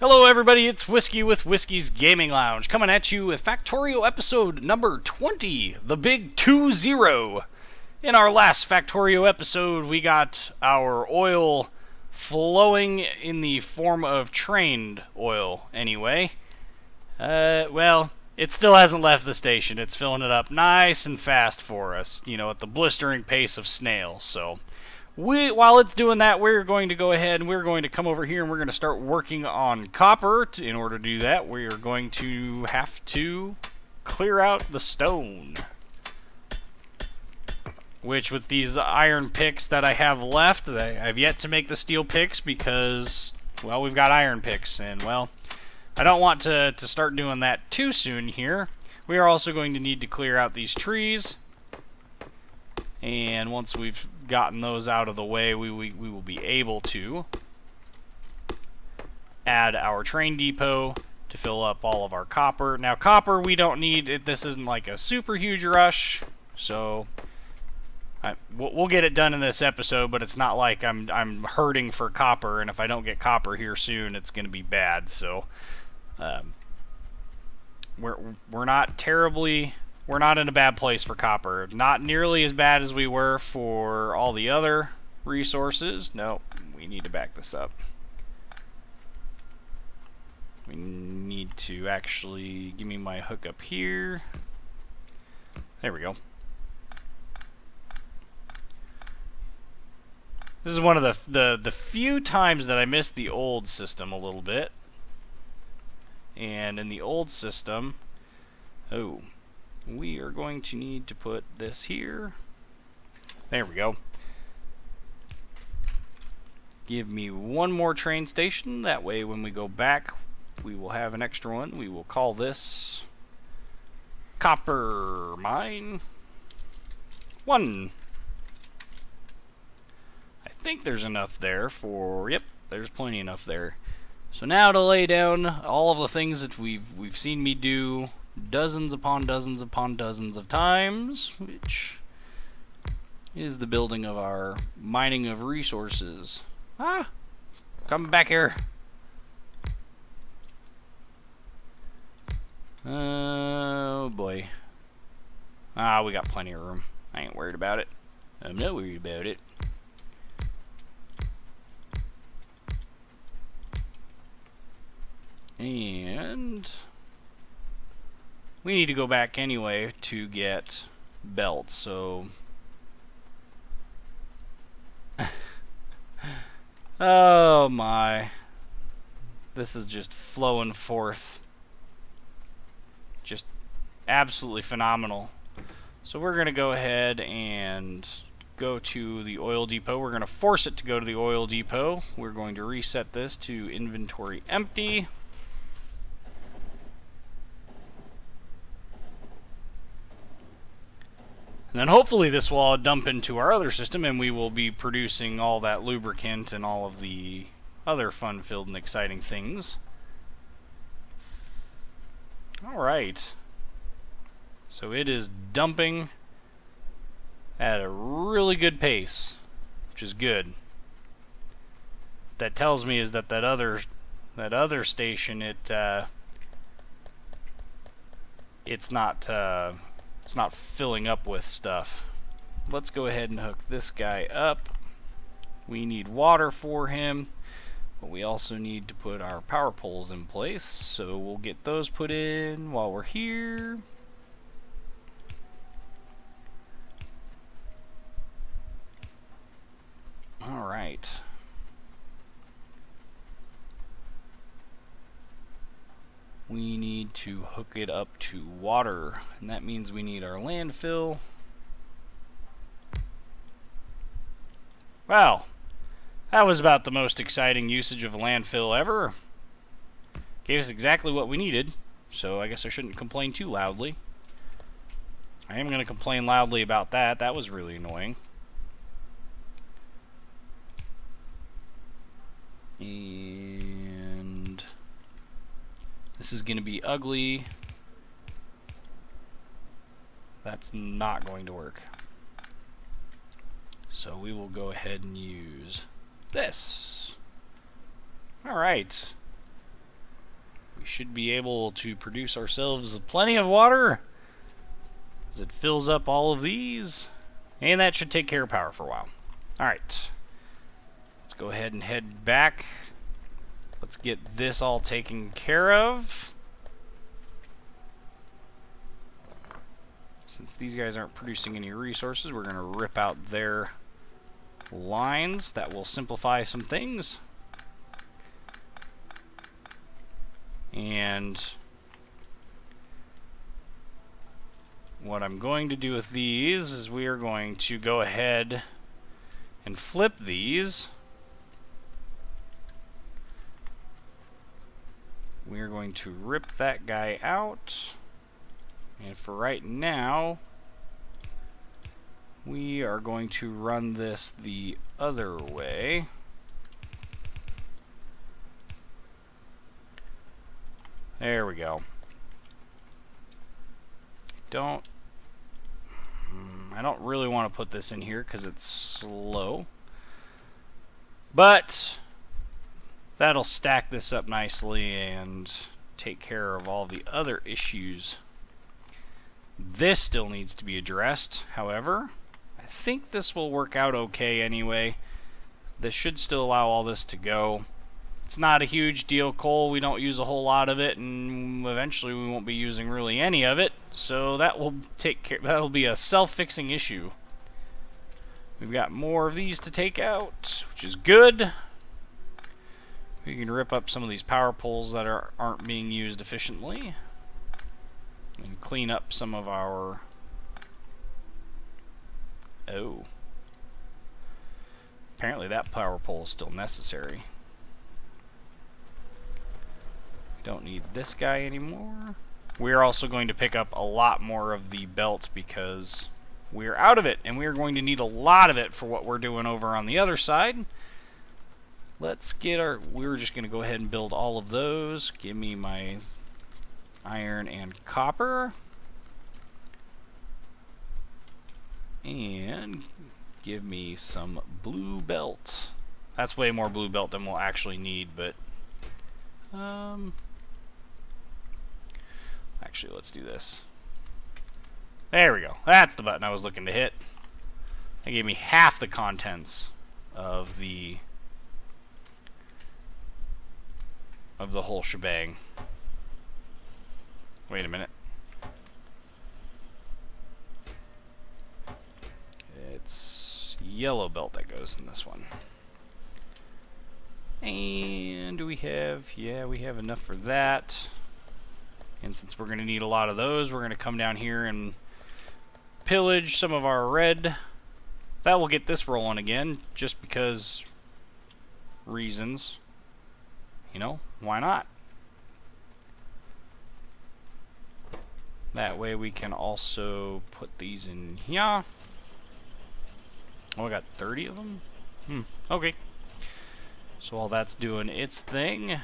Hello everybody, it's Whiskey with Whiskey's Gaming Lounge, coming at you with Factorio episode number 20, the big 2-0. In our last Factorio episode, we got our oil flowing in the form of trained oil, anyway. Well, it still hasn't left the station. It's filling it up nice and fast for us, at the blistering pace of snails, so... while it's doing that, we're going to go ahead and we're going to come over here and we're going to start working on copper. In order to do that, we are going to have to clear out the stone. Which, with these iron picks that I have left, I've yet to make the steel picks because, well, we've got iron picks. And, well, I don't want to start doing that too soon here. We are also going to need to clear out these trees. And once we've gotten those out of the way, we will be able to add our train depot to fill up all of our copper. Now, copper we don't need. This isn't like a super huge rush, so we'll get it done in this episode. But it's not like I'm hurting for copper, and if I don't get copper here soon, it's going to be bad. So we're not terribly. We're not in a bad place for copper. Not nearly as bad as we were for all the other resources. No, we need to back this up. We need to actually give me my hook up here. There we go. This is one of the few times that I missed the old system a little bit. And in the old system, we are going to need to put this here. There we go. Give me one more train station. That way when we go back, we will have an extra one. We will call this Copper Mine 1. I think there's enough there for... Yep, there's plenty enough there. So now to lay down all of the things that we've seen me do dozens upon dozens upon dozens of times, which is the building of our mining of resources. Come back here. Oh boy. We got plenty of room. I ain't worried about it. I'm not worried about it. And we need to go back anyway to get belts, so... oh my. This is just flowing forth. Just absolutely phenomenal. So we're going to go ahead and go to the oil depot. We're going to force it to go to the oil depot. We're going to reset this to inventory empty. And then hopefully this will all dump into our other system and we will be producing all that lubricant and all of the other fun-filled and exciting things. Alright. So it is dumping at a really good pace, which is good. What that tells me is that that other station, it's not filling up with stuff. Let's go ahead and hook this guy up. We need water for him, but we also need to put our power poles in place, so we'll get those put in while we're here. Alright. We need to hook it up to water, and that means we need our landfill. Wow, that was about the most exciting usage of a landfill ever. Gave us exactly what we needed, so I guess I shouldn't complain too loudly. I am going to complain loudly about that. That was really annoying. And this is going to be ugly. That's not going to work. So we will go ahead and use this. Alright. we should be able to produce ourselves plenty of water as it fills up all of these. And that should take care of power for a while. Alright. Let's go ahead and head back. Let's get this all taken care of. Since these guys aren't producing any resources, we're going to rip out their lines. That will simplify some things. And what I'm going to do with these is we are going to go ahead and flip these. We are going to rip that guy out. And for right now, we are going to run this the other way. There we go. I don't really want to put this in here because it's slow. But that'll stack this up nicely and take care of all the other issues. This still needs to be addressed, however. I think this will work out okay anyway. This should still allow all this to go. It's not a huge deal, coal. We don't use a whole lot of it, and eventually we won't be using really any of it. So that will take care. That'll be a self-fixing issue. We've got more of these to take out, which is good. We can rip up some of these power poles that aren't being used efficiently, and clean up some of our. Oh. Apparently that power pole is still necessary. Don't need this guy anymore. We're also going to pick up a lot more of the belt because we're out of it, and we're going to need a lot of it for what we're doing over on the other side. Let's get our... We're just going to go ahead and build all of those. Give me my iron and copper. And give me some blue belt. That's way more blue belt than we'll actually need, but... Actually, let's do this. There we go. That's the button I was looking to hit. That gave me half the contents of the whole shebang. Wait a minute. It's yellow belt that goes in this one. And do we have... Yeah, we have enough for that. And since we're going to need a lot of those, we're going to come down here and pillage some of our red. That will get this rolling again, just because reasons. You know, why not? That way we can also put these in here. Oh, I got 30 of them? Okay. So while that's doing its thing...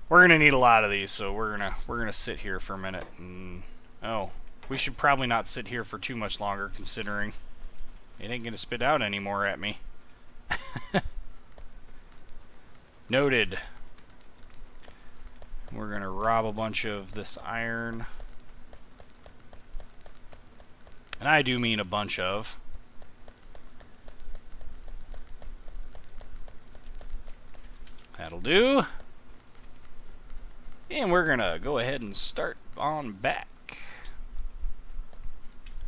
We're gonna need a lot of these, so we're gonna sit here for a minute. And oh, we should probably not sit here for too much longer, considering it ain't gonna spit out anymore at me. Noted. We're gonna rob a bunch of this iron, and I do mean a bunch of. That'll do. And we're gonna go ahead and start on back.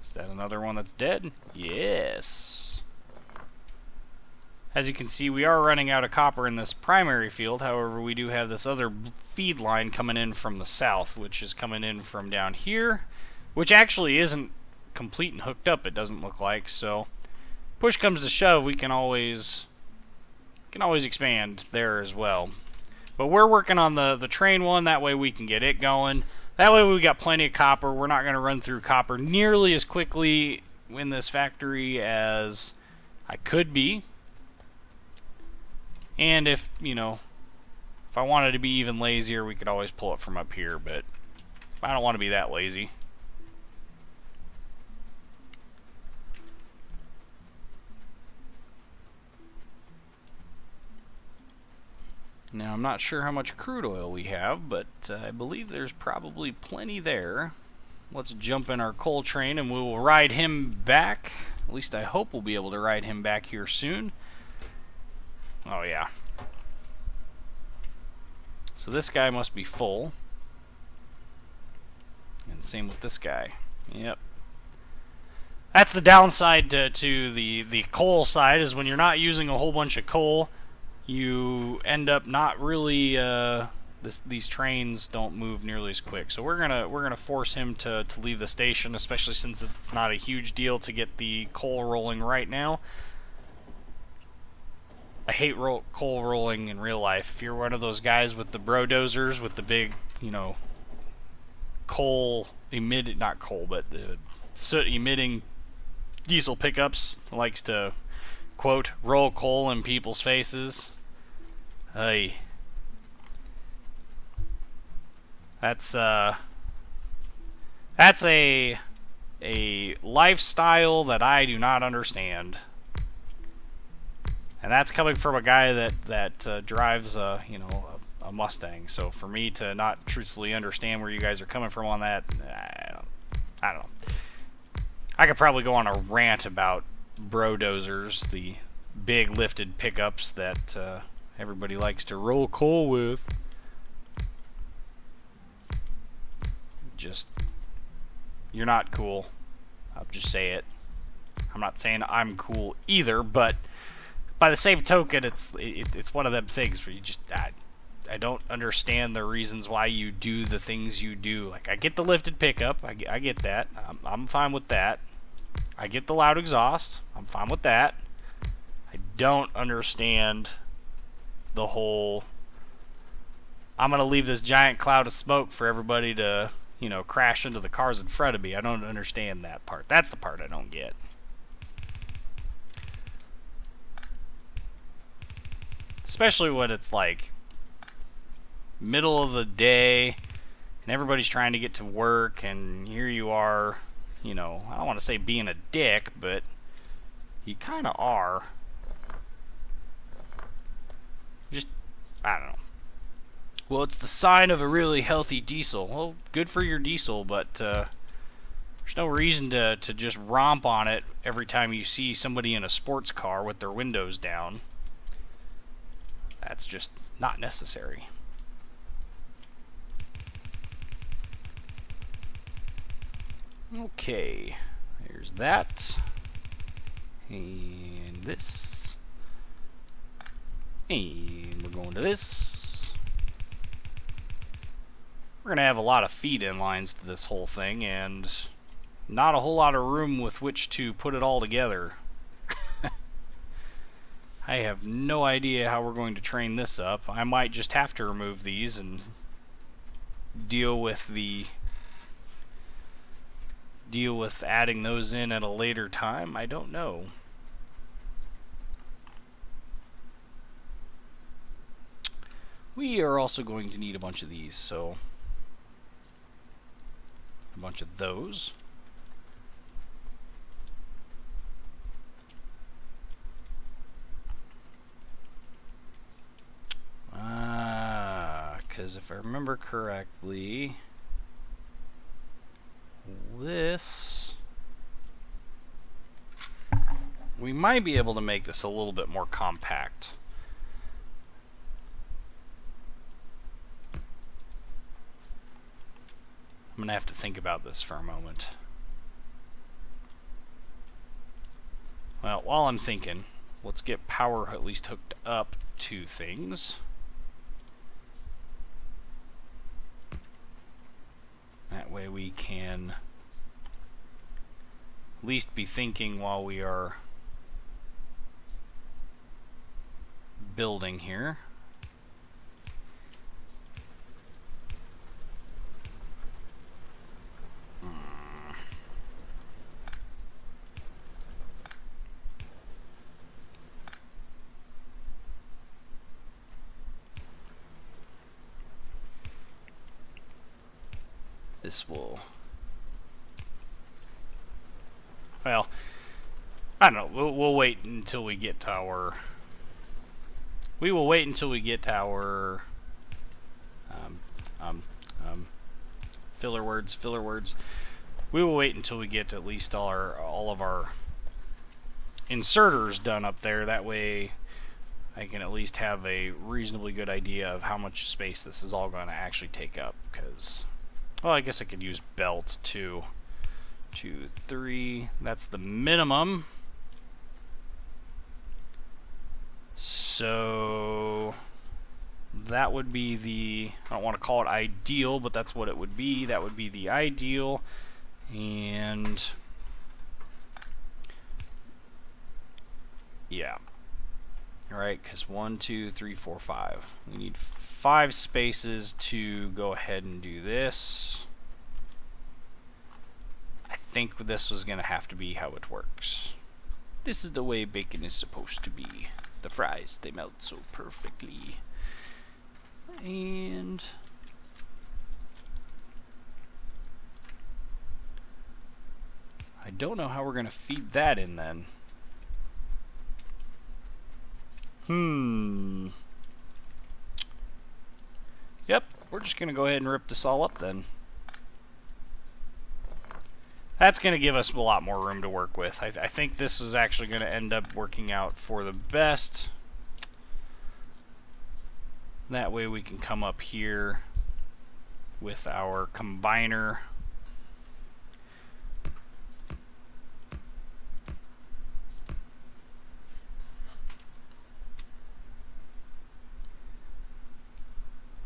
Is that another one that's dead? Yes. As you can see, we are running out of copper in this primary field. However, we do have this other feed line coming in from the south, which is coming in from down here, which actually isn't complete and hooked up, it doesn't look like. So, push comes to shove, we can always expand there as well. But we're working on the train one, that way we can get it going. That way we got plenty of copper. We're not going to run through copper nearly as quickly in this factory as I could be. And if, you know, if I wanted to be even lazier, we could always pull it from up here, but I don't want to be that lazy. Now, I'm not sure how much crude oil we have, but I believe there's probably plenty there. Let's jump in our coal train and we will ride him back. At least I hope we'll be able to ride him back here soon. Oh, yeah. So this guy must be full. And same with this guy. Yep. That's the downside to the coal side, is when you're not using a whole bunch of coal, you end up not really these trains don't move nearly as quick. So we're gonna force him to leave the station, especially since it's not a huge deal to get the coal rolling right now. I hate coal rolling in real life. If you're one of those guys with the brodozers with the big, you know, coal emitting, not coal, but soot emitting diesel pickups, likes to quote roll coal in people's faces. Hey, that's a lifestyle that I do not understand. And that's coming from a guy that drives a Mustang. So for me to not truthfully understand where you guys are coming from on that, I don't know. I could probably go on a rant about brodozers, the big lifted pickups that everybody likes to roll coal with. Just, you're not cool. I'll just say it. I'm not saying I'm cool either, but by the same token, it's one of them things where you just I don't understand the reasons why you do the things you do. Like, I get the lifted pickup, I get that. I'm fine with that. I get the loud exhaust. I'm fine with that. I don't understand the whole, I'm gonna leave this giant cloud of smoke for everybody to, you know, crash into the cars in front of me. I don't understand that part. That's the part I don't get. Especially when it's like middle of the day and everybody's trying to get to work, and here you are, you know, I don't want to say being a dick, but you kind of are. Just, I don't know. Well, it's the sign of a really healthy diesel. Well, good for your diesel, but there's no reason to just romp on it every time you see somebody in a sports car with their windows down. That's just not necessary. Okay, there's that. And this. And we're going to this. We're going to have a lot of feed-in lines to this whole thing, and not a whole lot of room with which to put it all together. I have no idea how we're going to train this up. I might just have to remove these and deal with adding those in at a later time. I don't know. We are also going to need a bunch of these, so a bunch of those. Because if I remember correctly, this, we might be able to make this a little bit more compact. I'm going to have to think about this for a moment. Well, while I'm thinking, let's get power at least hooked up to things. That way we can at least be thinking while we are building here. This will, well, I don't know, we'll wait until we get to our We will wait until we get our um, um, filler words. We will wait until we get at least all of our inserters done up there. That way I can at least have a reasonably good idea of how much space this is all going to actually take up. Because, well, I guess I could use belt too. 2, 3. That's the minimum. So that would be the, I don't want to call it ideal, but that's what it would be. That would be the ideal. And yeah. Alright, because 1, 2, 3, 4, 5. We need 5 spaces to go ahead and do this. I think this was going to have to be how it works. This is the way bacon is supposed to be. The fries, they melt so perfectly. And I don't know how we're going to feed that in then. Yep, we're just going to go ahead and rip this all up then. That's going to give us a lot more room to work with. I think this is actually going to end up working out for the best. That way we can come up here with our combiner.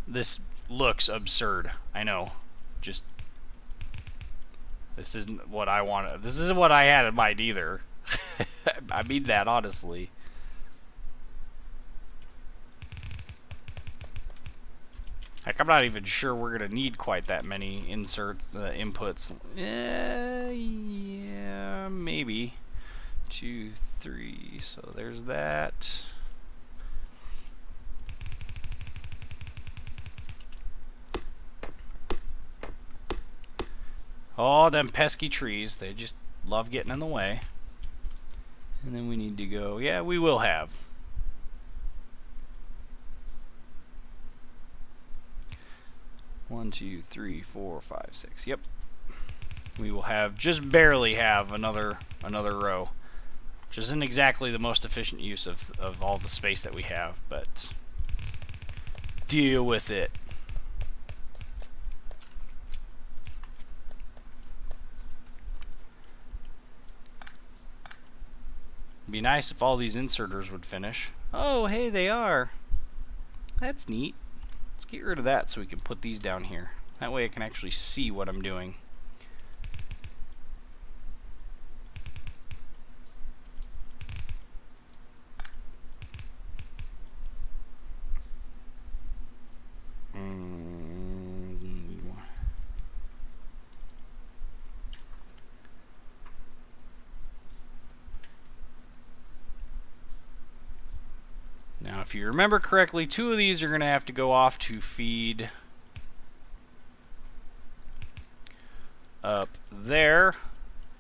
This looks absurd. I know. Just, this isn't what I wanted. This isn't what I had in mind either. I mean that honestly. Heck, I'm not even sure we're gonna need quite that many inputs. Yeah, maybe 2, 3. So there's that. Oh, them pesky trees. They just love getting in the way. And then we need to go, yeah, we will have. One, 2, 3, 4, 5, 6. Yep. We will have, just barely have another row. Which isn't exactly the most efficient use of all the space that we have, but deal with it. It'd be nice if all these inserters would finish. Oh, hey, they are. That's neat. Let's get rid of that so we can put these down here. That way I can actually see what I'm doing. Now, if you remember correctly, 2 of these are going to have to go off to feed up there.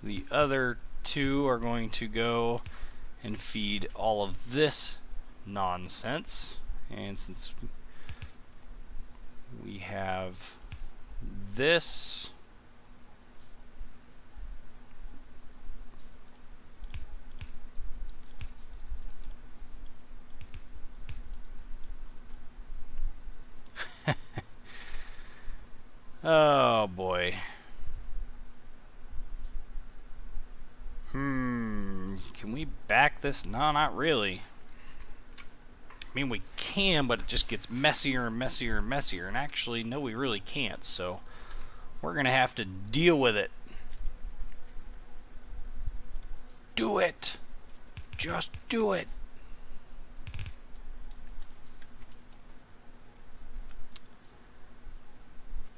The other 2 are going to go and feed all of this nonsense. And since we have this, oh boy. Can we back this? No, not really. I mean, we can, but it just gets messier and messier and messier. And actually, no, we really can't. So we're going to have to deal with it. Do it. Just do it.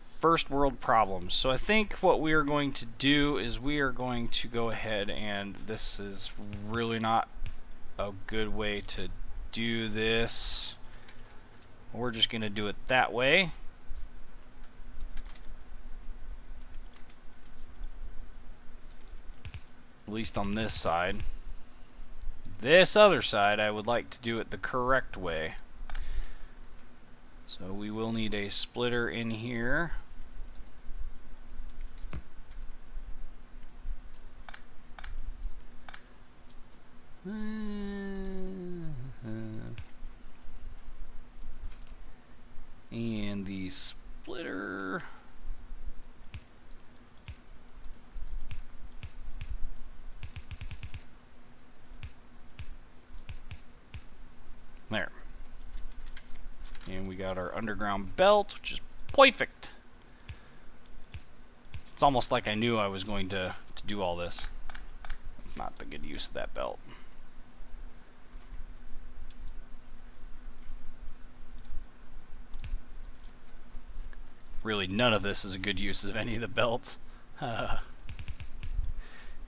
First world problems. So I think what we are going to do is we are going to go ahead, and this is really not a good way to do this. We're just going to do it that way. At least on this side. this other side, I would like to do it the correct way. So we will need a splitter in here. And the splitter. There. And we got our underground belt, which is perfect. It's almost like I knew I was going to do all this. It's not the good use of that belt. Really, none of this is a good use of any of the belts.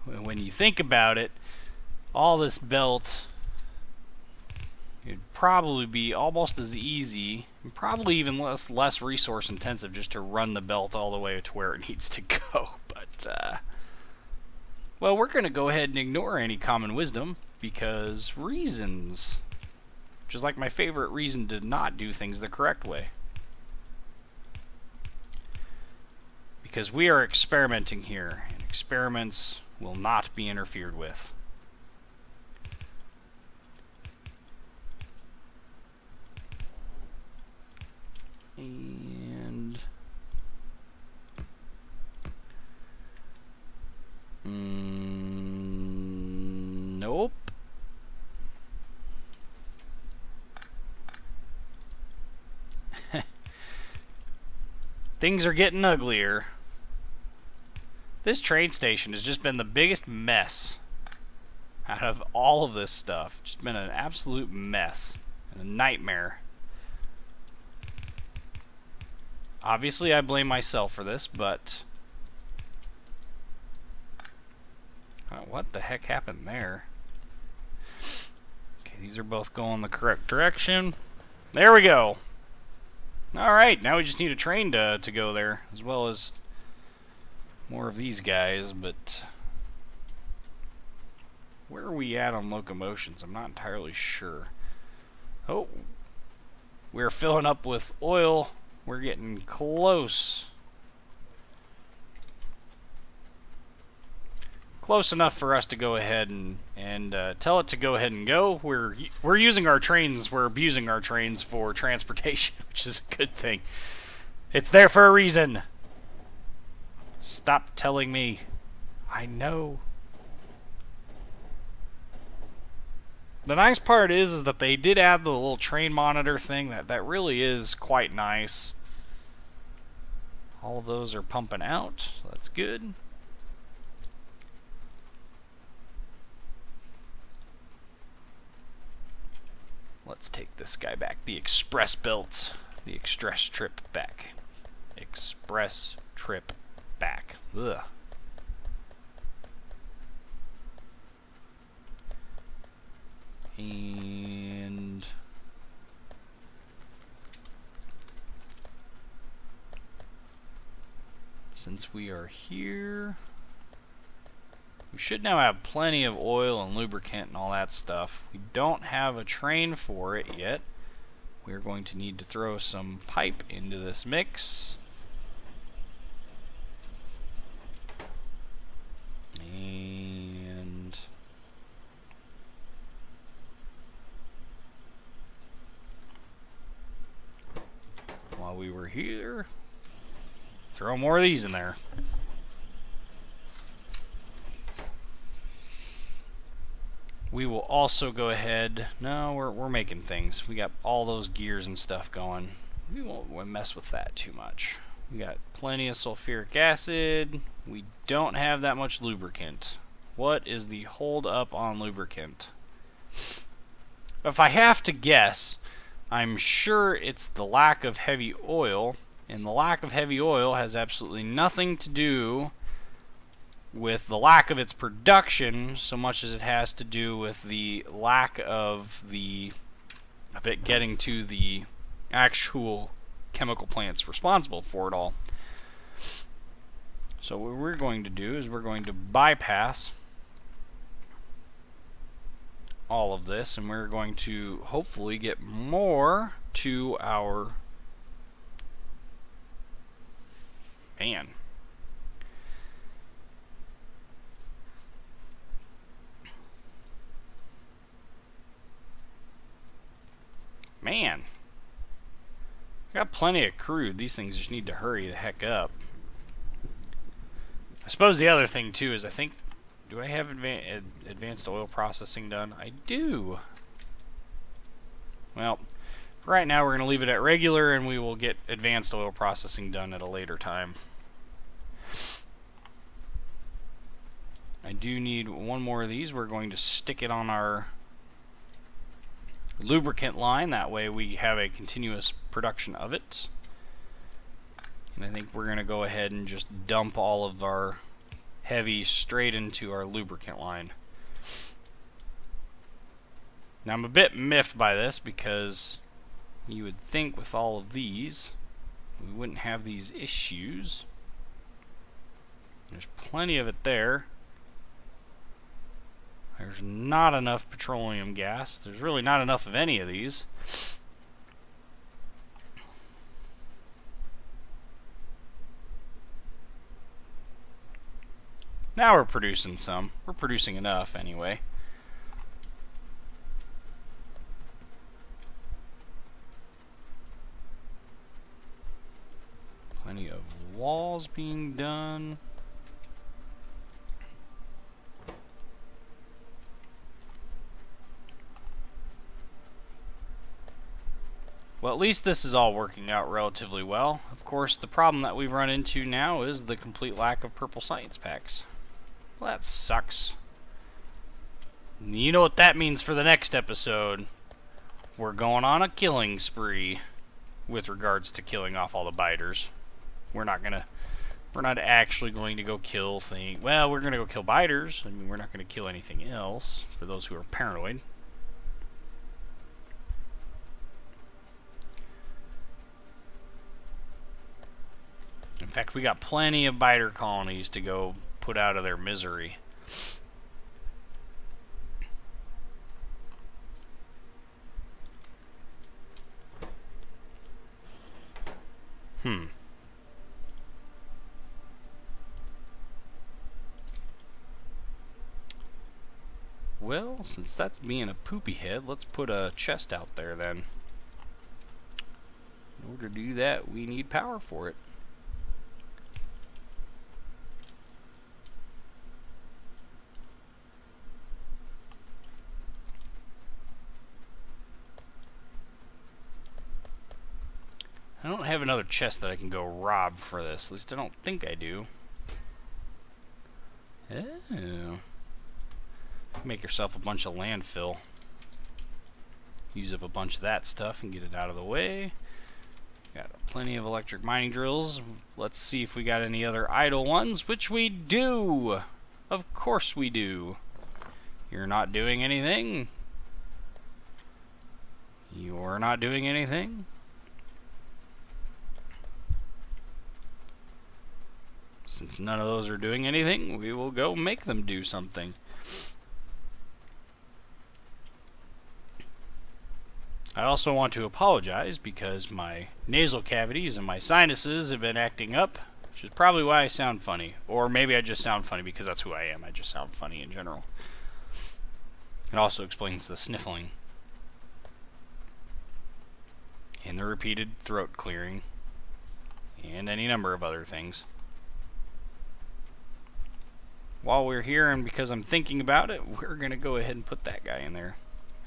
When you think about it, all this belt, it'd probably be almost as easy, and probably even less resource intensive, just to run the belt all the way to where it needs to go. But, well, we're going to go ahead and ignore any common wisdom, because reasons, which is like my favorite reason to not do things the correct way. Because we are experimenting here, and experiments will not be interfered with. And nope. Things are getting uglier. This train station has just been the biggest mess out of all of this stuff. Just been an absolute mess and a nightmare. Obviously, I blame myself for this, but what the heck happened there? Okay, these are both going the correct direction. There we go. Alright, now we just need a train to go there, as well as more of these guys, but where are we at on locomotions? I'm not entirely sure. Oh, we're filling up with oil. We're getting close. Close enough for us to go ahead and tell it to go ahead and go. We're using our trains, we're abusing our trains for transportation, which is a good thing. It's there for a reason. Stop telling me. I know. The nice part is that they did add the little train monitor thing. That really is quite nice. All of those are pumping out, so that's good. Let's take this guy back. The express belt. The express trip back. Express trip back. Ugh. And since we are here, we should now have plenty of oil and lubricant and all that stuff. We don't have a train for it yet. We're going to need to throw some pipe into this mix. And while we were here, throw more of these in there. We will also go ahead. No, we're making things. We got all those gears and stuff going. We won't mess with that too much. We got plenty of sulfuric acid. We don't have that much lubricant. What is the hold up on lubricant? If I have to guess, I'm sure it's the lack of heavy oil, and the lack of heavy oil has absolutely nothing to do with the lack of its production so much as it has to do with the lack of it getting to the actual chemical plants responsible for it all. So what we're going to do is we're going to bypass all of this, and we're going to hopefully get more to our... Man. Man. I got plenty of crude. These things just need to hurry the heck up. I suppose the other thing, too, is I think... Do I have advanced oil processing done? I do. Well, right now we're going to leave it at regular, and we will get advanced oil processing done at a later time. I do need one more of these. We're going to stick it on our lubricant line. That way we have a continuous production of it. And I think we're going to go ahead and just dump all of our heavy straight into our lubricant line. Now I'm a bit miffed by this because you would think with all of these we wouldn't have these issues. There's plenty of it there. There's not enough petroleum gas. There's really not enough of any of these. Now we're producing some. We're producing enough anyway. Plenty of walls being done. Well, at least this is all working out relatively well. Of course, the problem that we've run into now is the complete lack of purple science packs. Well, that sucks. You know what that means for the next episode. We're going on a killing spree with regards to killing off all the biters. We're not actually going to go kill things. Well, we're going to go kill biters. I mean, we're not going to kill anything else for those who are paranoid. In fact, we got plenty of biter colonies to go put out of their misery. Well, since that's being a poopy head, let's put a chest out there then. In order to do that, we need power for it. I don't have another chest that I can go rob for this. At least I don't think I do. Oh. Make yourself a bunch of landfill. Use up a bunch of that stuff and get it out of the way. Got plenty of electric mining drills. Let's see if we got any other idle ones, which we do! Of course we do. You're not doing anything. You're not doing anything. Since none of those are doing anything, we will go make them do something. I also want to apologize because my nasal cavities and my sinuses have been acting up, which is probably why I sound funny. Or maybe I just sound funny because that's who I am. I just sound funny in general. It also explains the sniffling and the repeated throat clearing and any number of other things. While we're here, and because I'm thinking about it, we're going to go ahead and put that guy in there.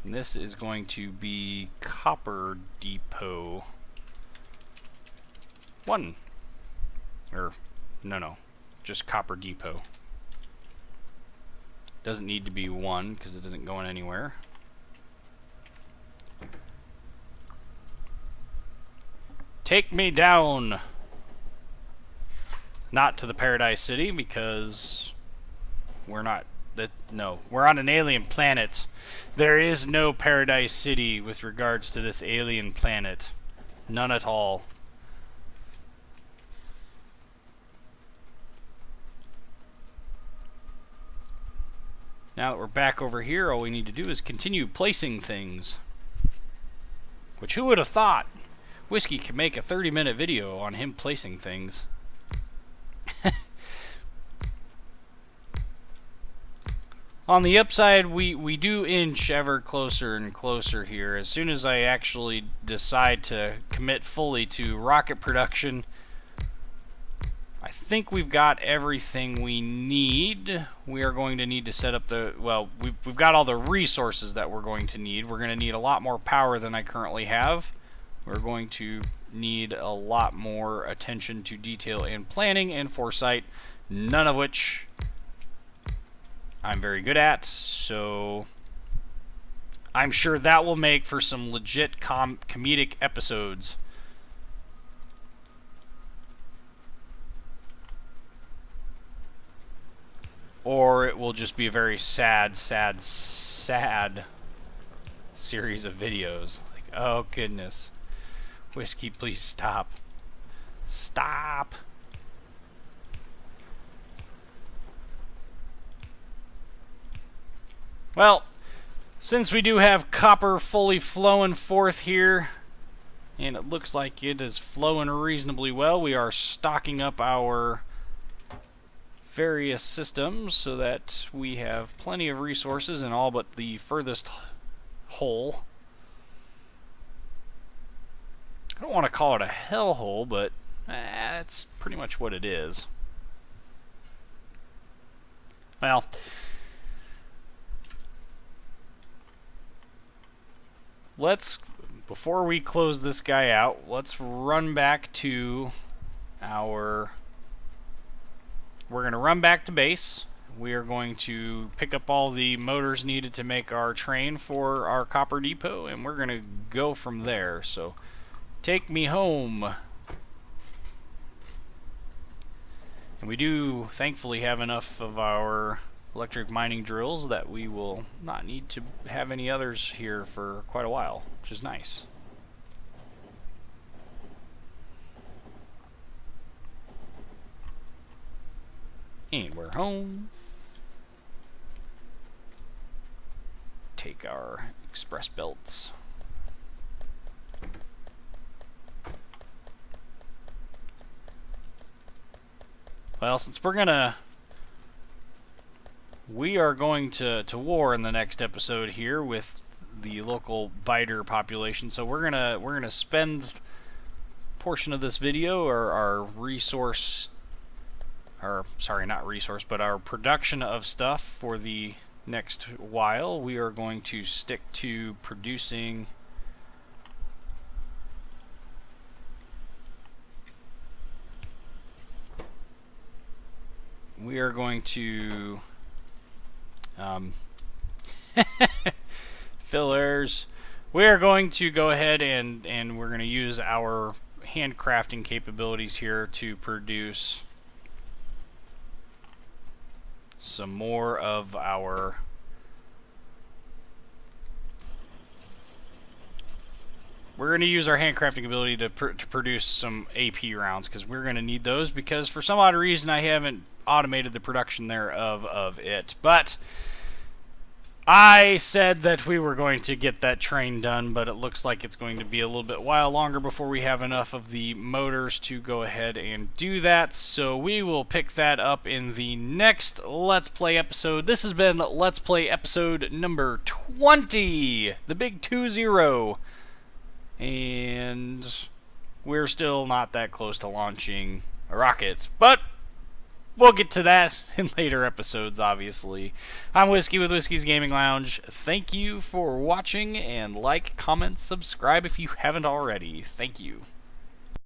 And this is going to be Copper Depot 1. Or, no, just Copper Depot. Doesn't need to be 1 because it isn't going anywhere. Take me down! Not to the Paradise City because we're not. No, we're on an alien planet. There is no Paradise City with regards to this alien planet. None at all. Now that we're back over here, all we need to do is continue placing things. Which, who would have thought? Whiskey could make a 30-minute video on him placing things. On the upside, we do inch ever closer and closer here. As soon as I actually decide to commit fully to rocket production, I think we've got everything we need. We are going to need to set up the... Well, we've got all the resources that we're going to need. We're going to need a lot more power than I currently have. We're going to need a lot more attention to detail and planning and foresight, none of which I'm very good at, so I'm sure that will make for some legit comedic episodes. Or it will just be a very sad series of videos. Like, oh goodness. Whiskey, please stop. Stop! Well, since we do have copper fully flowing forth here, and it looks like it is flowing reasonably well, we are stocking up our various systems so that we have plenty of resources in all but the furthest hole. I don't want to call it a hellhole, but that's pretty much what it is. Well, before we close this guy out, let's run back to our... We're going to run back to base. We are going to pick up all the motors needed to make our train for our copper depot, and we're going to go from there. So, take me home. And we do, thankfully, have enough of our electric mining drills that we will not need to have any others here for quite a while, which is nice. And we're home. Take our express belts. Well, since we are going to war in the next episode here with the local biter population, so we're gonna spend a portion of this video, or our resource, or sorry, not resource, but our production of stuff for the next while. We are going to stick to producing fillers. We are going to go ahead and we're going to use our handcrafting capabilities here to produce some more of our we're going to use our handcrafting ability to produce some AP rounds, because we're going to need those, because for some odd reason I haven't automated the production thereof of it. But I said that we were going to get that train done, but it looks like it's going to be a little bit while longer before we have enough of the motors to go ahead and do that. So we will pick that up in the next Let's Play episode. This has been Let's Play episode number 20, the big 2-0. And we're still not that close to launching rockets, but we'll get to that in later episodes, obviously. I'm Whiskey with Whiskey's Gaming Lounge. Thank you for watching, and like, comment, subscribe if you haven't already. Thank you.